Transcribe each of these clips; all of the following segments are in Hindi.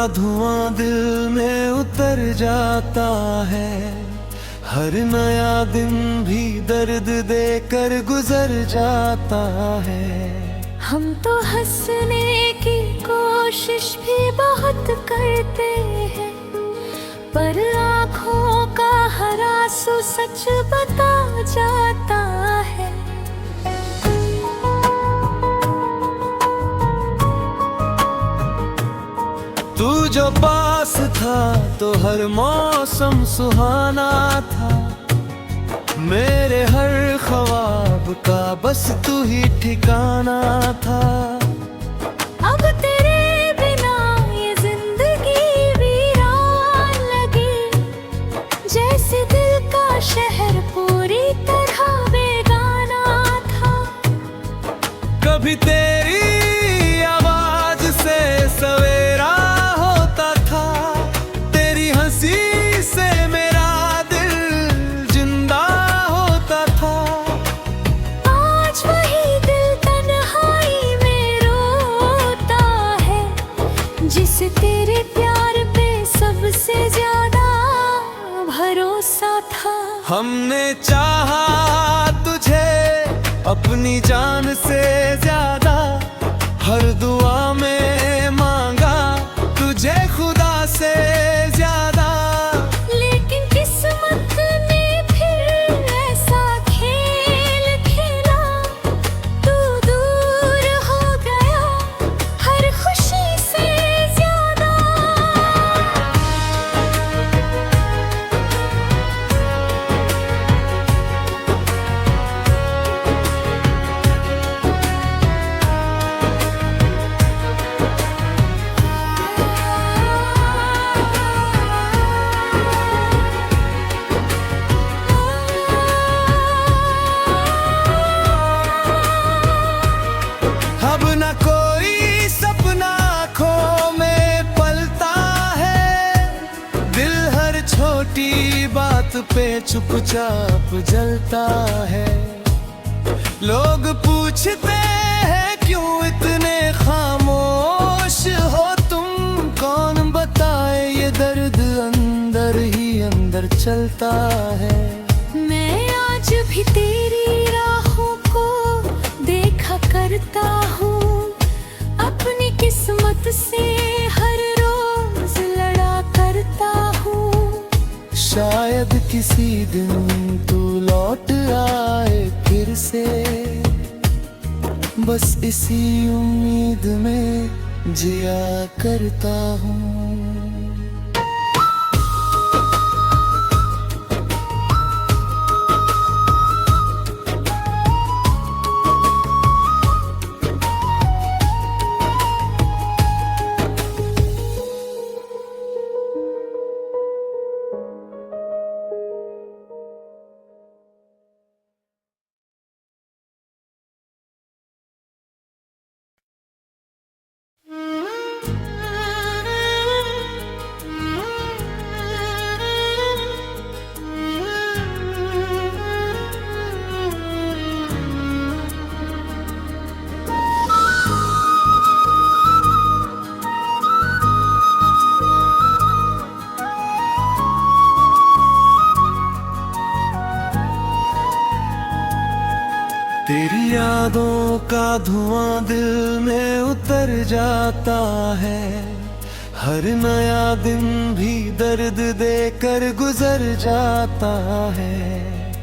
धुआं दिल में उतर जाता है। हर नया दिन भी दर्द देकर गुजर जाता है। हम तो हंसने की कोशिश भी बहुत करते हैं, पर आँखों का हर आंसू सच बता जाता है। तू जो पास था तो हर मौसम सुहाना था। मेरे हर ख्वाब का बस तू ही ठिकाना था। अब तेरे बिना ये जिंदगी वीरान लगी, जैसे दिल का शहर पूरी तरह बेगाना था। कभी तेरी आवाज से सवेरा होता था, तेरी हंसी से मेरा दिल जिंदा होता था। आज वही दिल तन्हाई में रोता है, जिसे तेरे प्यार पे सबसे ज्यादा भरोसा था। हमने चाहा तुझे अपनी जान से ज्यादा, हर दुआ में मांगा तुझे खुदा से ज्यादा। लेकिन किस्मत ने फिर ऐसा खेल खेला, तू दूर हो गया हर खुशी से ज्यादा। अब न कोई सपना आँखों में पलता है, दिल हर छोटी बात पे चुपचाप जलता है। लोग पूछते हैं क्यों इतने खामोश हो तुम, कौन बताए ये दर्द अंदर ही अंदर चलता है। मैं आज भी तेरी राहों को देखा करता हूँ, अपनी किस्मत से हर रोज लड़ा करता हूँ। शायद किसी दिन तू लौट आए फिर से, बस इसी उम्मीद में जिया करता हूँ। तेरी यादों का धुआं दिल में उतर जाता है। हर नया दिन भी दर्द देकर गुजर जाता है।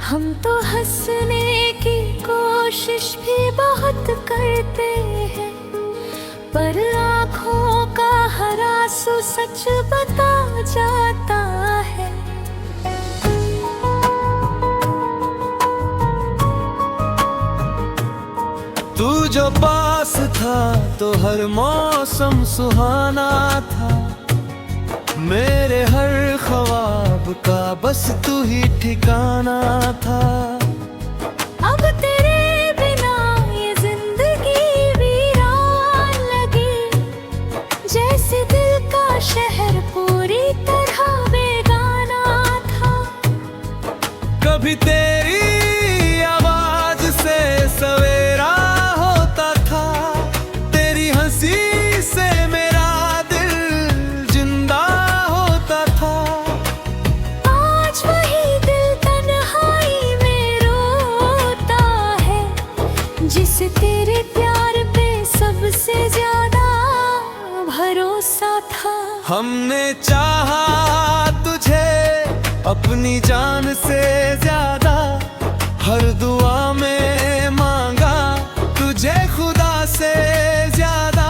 हम तो हंसने की कोशिश भी बहुत करते हैं, पर आँखों का हर आंसू सच बता जाता है। तू जो पास था तो हर मौसम सुहाना था। मेरे हर ख्वाब का बस तू ही ठिकाना था। अब तेरे बिना ये जिंदगी वीरान लगी, जैसे दिल का शहर पूरी तरह बेगाना था। कभी तेरी आवाज से सवेरा होता था, तेरी हंसी से मेरा दिल हमने चाहा तुझे अपनी जान से ज्यादा, हर दुआ में मांगा तुझे खुदा से ज्यादा।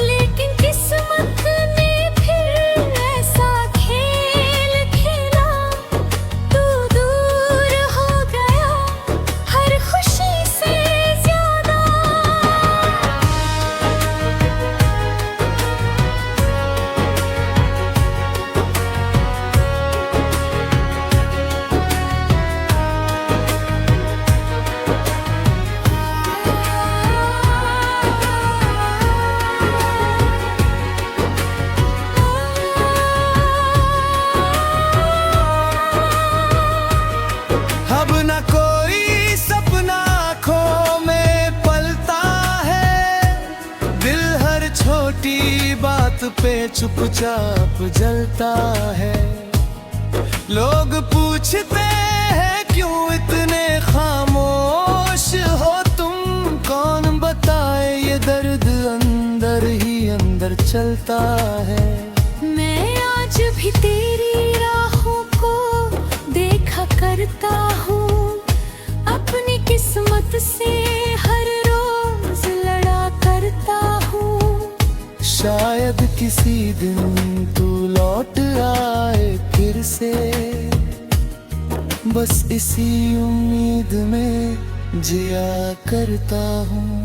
लेकिन किस्मत ने फिर ऐसा खेल खेला, तू दूर हो गया हर खुशी से ज्यादा। अब न कोई सपना आँखों में पलता है, दिल हर छोटी बात पे चुपचाप जलता है। लोग पूछते हैं क्यों इतने खामोश हो तुम, कौन बताए ये दर्द अंदर ही अंदर चलता है। मैं आज भी तेरी राहों को देखा करता हूँ, अपनी किस्मत से हर रोज लड़ा करता हूँ। शायद किसी दिन तू लौट आए फिर से, बस इसी उम्मीद में जिया करता हूँ।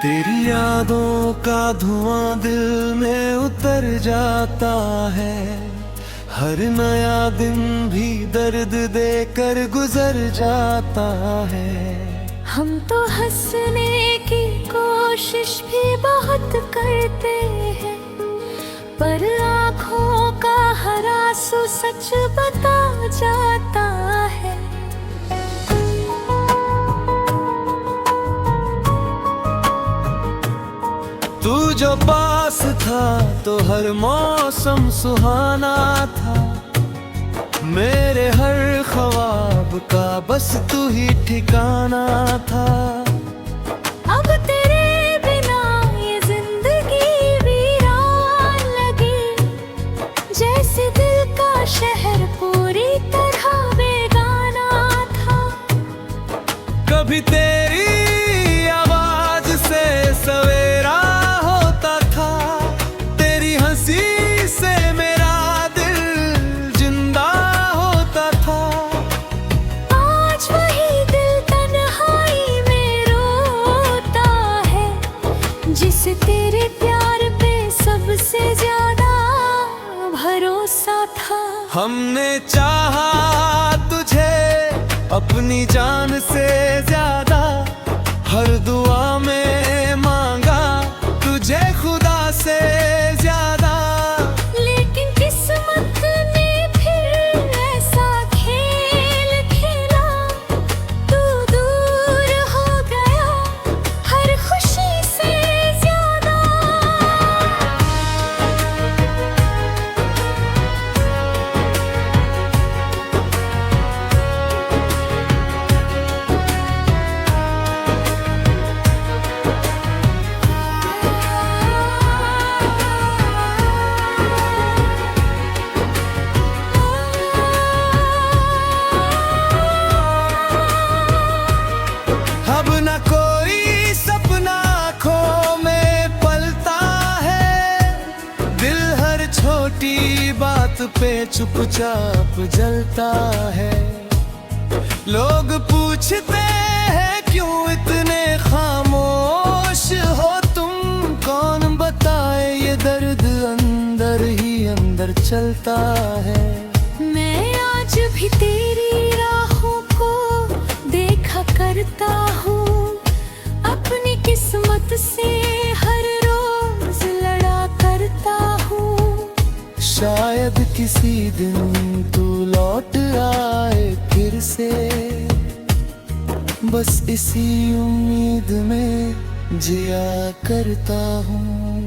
तेरी यादों का धुआं दिल में उतर जाता है, हर नया दिन भी दर्द देकर गुजर जाता है। हम तो हंसने की कोशिश भी बहुत करते हैं, पर आँखों का हर आंसू सच बता जाता है। तू जो पास था तो हर मौसम सुहाना था, मेरे हर ख्वाब का बस तू ही ठिकाना था। अब तेरे बिना ये जिंदगी वीरान लगी, जैसे दिल का शहर पूरी तरह बेगाना था। कभी तेरी आवाज से सवेरा होता था, तेरी हंसी से मेरा दिल जिंदा होता था। आज वही दिल तन्हाई में रोता है, जिसे तेरे प्यार पे सबसे ज्यादा भरोसा था। हमने चाहा तुझे अपनी जान से ज्यादा, हर दुआ में मांगा तुझे खुदा से ज्यादा। लेकिन किस्मत ने फिर ऐसा खेल खेला, तू दूर हो गया हर खुशी से ज्यादा। अब न कोई सपना आँखों में पलता है, दिल हर छोटी बात पे चुपचाप जलता है। लोग पूछते हैं क्यों इतने खामोश हो तुम? कौन बताए ये दर्द अंदर ही अंदर चलता है। मैं आज भी तेरी राहों को देखा करता हूँ, अपनी किस्मत से हर रोज लड़ा करता हूँ। शायद किसी दिन तू लौट आए फिर से, बस इसी उम्मीद में जिया करता हूँ।